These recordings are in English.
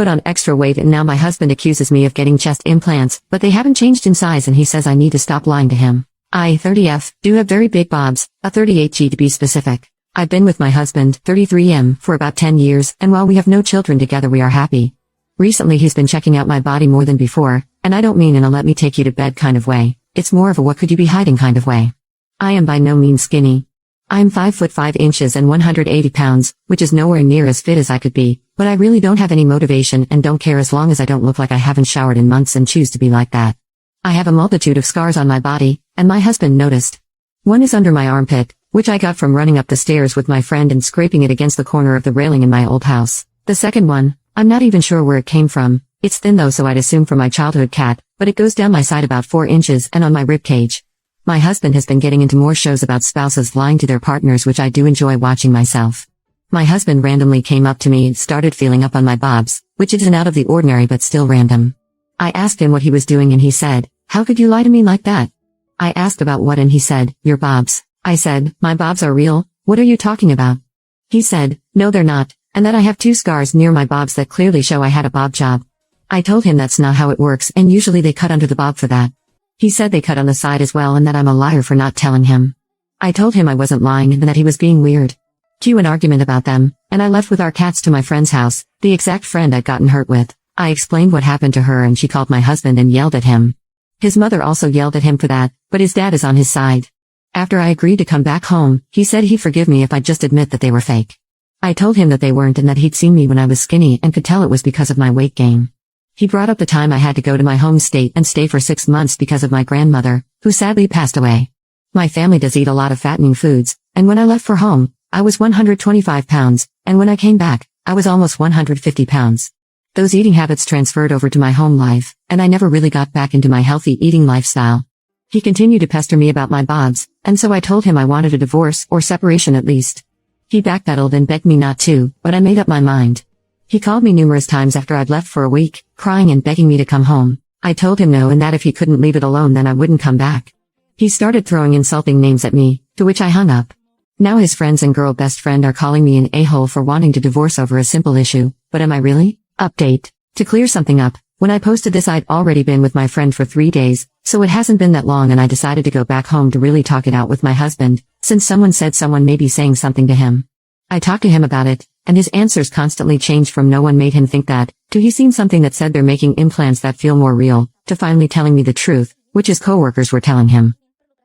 put on extra weight and now my husband accuses me of getting chest implants, but they haven't changed in size and he says I need to stop lying to him. I, 30F, do have very big bobs, a 38G to be specific. I've been with my husband, 33M, for about 10 years, and while we have no children together we are happy. Recently he's been checking out my body more than before, and I don't mean in a let me take you to bed kind of way, it's more of a what could you be hiding kind of way. I am by no means skinny. I'm 5 foot 5 inches and 180 pounds, which is nowhere near as fit as I could be, but I really don't have any motivation and don't care as long as I don't look like I haven't showered in months and choose to be like that. I have a multitude of scars on my body, and my husband noticed. One is under my armpit, which I got from running up the stairs with my friend and scraping it against the corner of the railing in my old house. The second one, I'm not even sure where it came from, it's thin though so I'd assume from my childhood cat, but it goes down my side about 4 inches and on my rib cage. My husband has been getting into more shows about spouses lying to their partners which I do enjoy watching myself. My husband randomly came up to me and started feeling up on my bobs, which isn't out of the ordinary but still random. I asked him what he was doing and he said, "How could you lie to me like that?" I asked about what and he said, "Your bobs." I said, "My bobs are real, what are you talking about?" He said, "No they're not, and that I have 2 scars near my bobs that clearly show I had a bob job." I told him that's not how it works and usually they cut under the bob for that. He said they cut on the side as well and that I'm a liar for not telling him. I told him I wasn't lying and that he was being weird. Cue an argument about them, and I left with our cats to my friend's house, the exact friend I'd gotten hurt with. I explained what happened to her and she called my husband and yelled at him. His mother also yelled at him for that, but his dad is on his side. After I agreed to come back home, he said he'd forgive me if I'd just admit that they were fake. I told him that they weren't and that he'd seen me when I was skinny and could tell it was because of my weight gain. He brought up the time I had to go to my home state and stay for 6 months because of my grandmother, who sadly passed away. My family does eat a lot of fattening foods, and when I left for home, I was 125 pounds, and when I came back, I was almost 150 pounds. Those eating habits transferred over to my home life, and I never really got back into my healthy eating lifestyle. He continued to pester me about my bobs, and so I told him I wanted a divorce or separation at least. He backpedaled and begged me not to, but I made up my mind. He called me numerous times after I'd left for a week, crying and begging me to come home. I told him no and that if he couldn't leave it alone then I wouldn't come back. He started throwing insulting names at me, to which I hung up. Now his friends and girl best friend are calling me an a-hole for wanting to divorce over a simple issue, but am I really? Update. To clear something up, when I posted this I'd already been with my friend for 3 days, so it hasn't been that long and I decided to go back home to really talk it out with my husband, since someone said someone may be saying something to him. I talked to him about it, and his answers constantly changed from no one made him think that, to he's seen something that said they're making implants that feel more real, to finally telling me the truth, which his coworkers were telling him.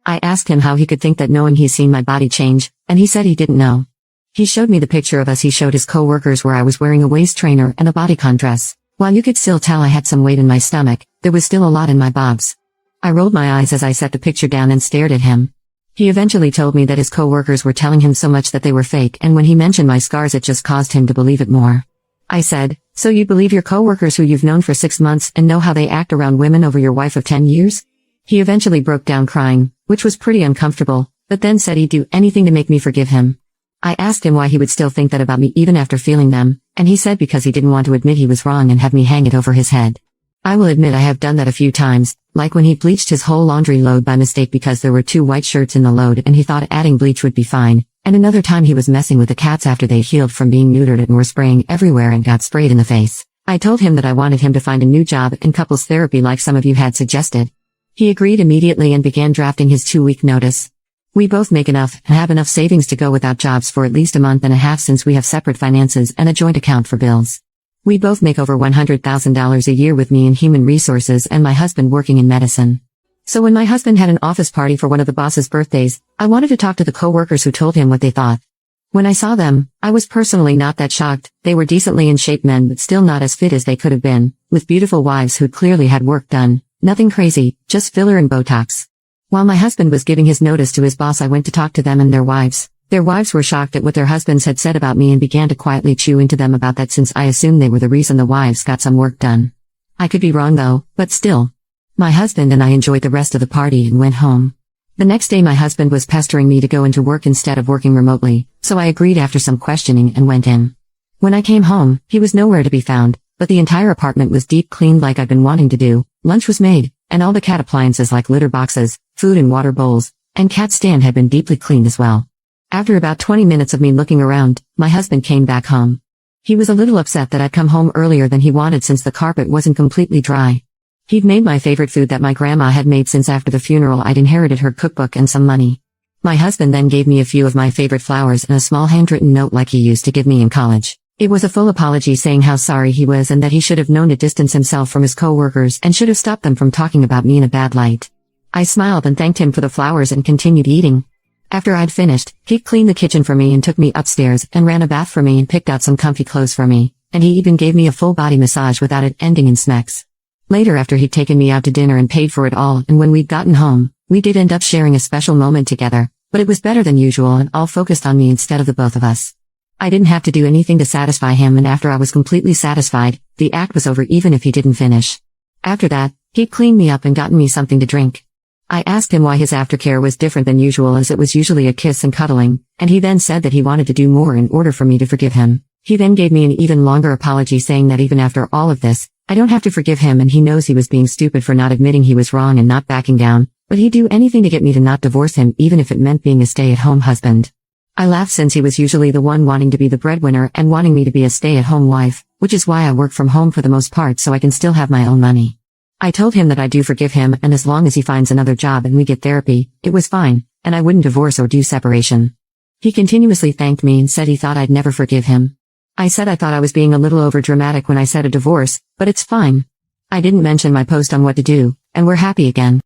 I asked him how he could think that knowing he's seen my body change, and he said he didn't know. He showed me the picture of us he showed his coworkers where I was wearing a waist trainer and a bodycon dress. While you could still tell I had some weight in my stomach, there was still a lot in my bobs. I rolled my eyes as I set the picture down and stared at him. He eventually told me that his coworkers were telling him so much that they were fake and when he mentioned my scars it just caused him to believe it more. I said, "So you believe your coworkers who you've known for 6 months and know how they act around women over your wife of 10 years? He eventually broke down crying, which was pretty uncomfortable, but then said he'd do anything to make me forgive him. I asked him why he would still think that about me even after feeling them, and he said because he didn't want to admit he was wrong and have me hang it over his head. I will admit I have done that a few times, like when he bleached his whole laundry load by mistake because there were 2 white shirts in the load and he thought adding bleach would be fine, and another time he was messing with the cats after they healed from being neutered and were spraying everywhere and got sprayed in the face. I told him that I wanted him to find a new job in couples therapy like some of you had suggested. He agreed immediately and began drafting his 2-week notice. We both make enough and have enough savings to go without jobs for at least a month and a half since we have separate finances and a joint account for bills. We both make over $100,000 a year with me in human resources and my husband working in medicine. So when my husband had an office party for one of the boss's birthdays, I wanted to talk to the coworkers who told him what they thought. When I saw them, I was personally not that shocked. They were decently in shape men but still not as fit as they could have been, with beautiful wives who'd clearly had work done, nothing crazy, just filler and Botox. While my husband was giving his notice to his boss I went to talk to them and their wives. Their wives were shocked at what their husbands had said about me and began to quietly chew into them about that since I assumed they were the reason the wives got some work done. I could be wrong though, but still. My husband and I enjoyed the rest of the party and went home. The next day my husband was pestering me to go into work instead of working remotely, so I agreed after some questioning and went in. When I came home, he was nowhere to be found, but the entire apartment was deep cleaned like I'd been wanting to do, lunch was made, and all the cat appliances like litter boxes, food and water bowls, and cat stand had been deeply cleaned as well. After about 20 minutes of me looking around, my husband came back home. He was a little upset that I'd come home earlier than he wanted since the carpet wasn't completely dry. He'd made my favorite food that my grandma had made since after the funeral I'd inherited her cookbook and some money. My husband then gave me a few of my favorite flowers and a small handwritten note like he used to give me in college. It was a full apology saying how sorry he was and that he should have known to distance himself from his co-workers and should have stopped them from talking about me in a bad light. I smiled and thanked him for the flowers and continued eating. After I'd finished, he cleaned the kitchen for me and took me upstairs and ran a bath for me and picked out some comfy clothes for me, and he even gave me a full body massage without it ending in smecks. Later after he'd taken me out to dinner and paid for it all and when we'd gotten home, we did end up sharing a special moment together, but it was better than usual and all focused on me instead of the both of us. I didn't have to do anything to satisfy him and after I was completely satisfied, the act was over even if he didn't finish. After that, he'd cleaned me up and gotten me something to drink. I asked him why his aftercare was different than usual as it was usually a kiss and cuddling, and he then said that he wanted to do more in order for me to forgive him. He then gave me an even longer apology saying that even after all of this, I don't have to forgive him and he knows he was being stupid for not admitting he was wrong and not backing down, but he'd do anything to get me to not divorce him even if it meant being a stay-at-home husband. I laughed since he was usually the one wanting to be the breadwinner and wanting me to be a stay-at-home wife, which is why I work from home for the most part so I can still have my own money. I told him that I do forgive him and as long as he finds another job and we get therapy, it was fine, and I wouldn't divorce or do separation. He continuously thanked me and said he thought I'd never forgive him. I said I thought I was being a little overdramatic when I said a divorce, but it's fine. I didn't mention my post on what to do, and we're happy again.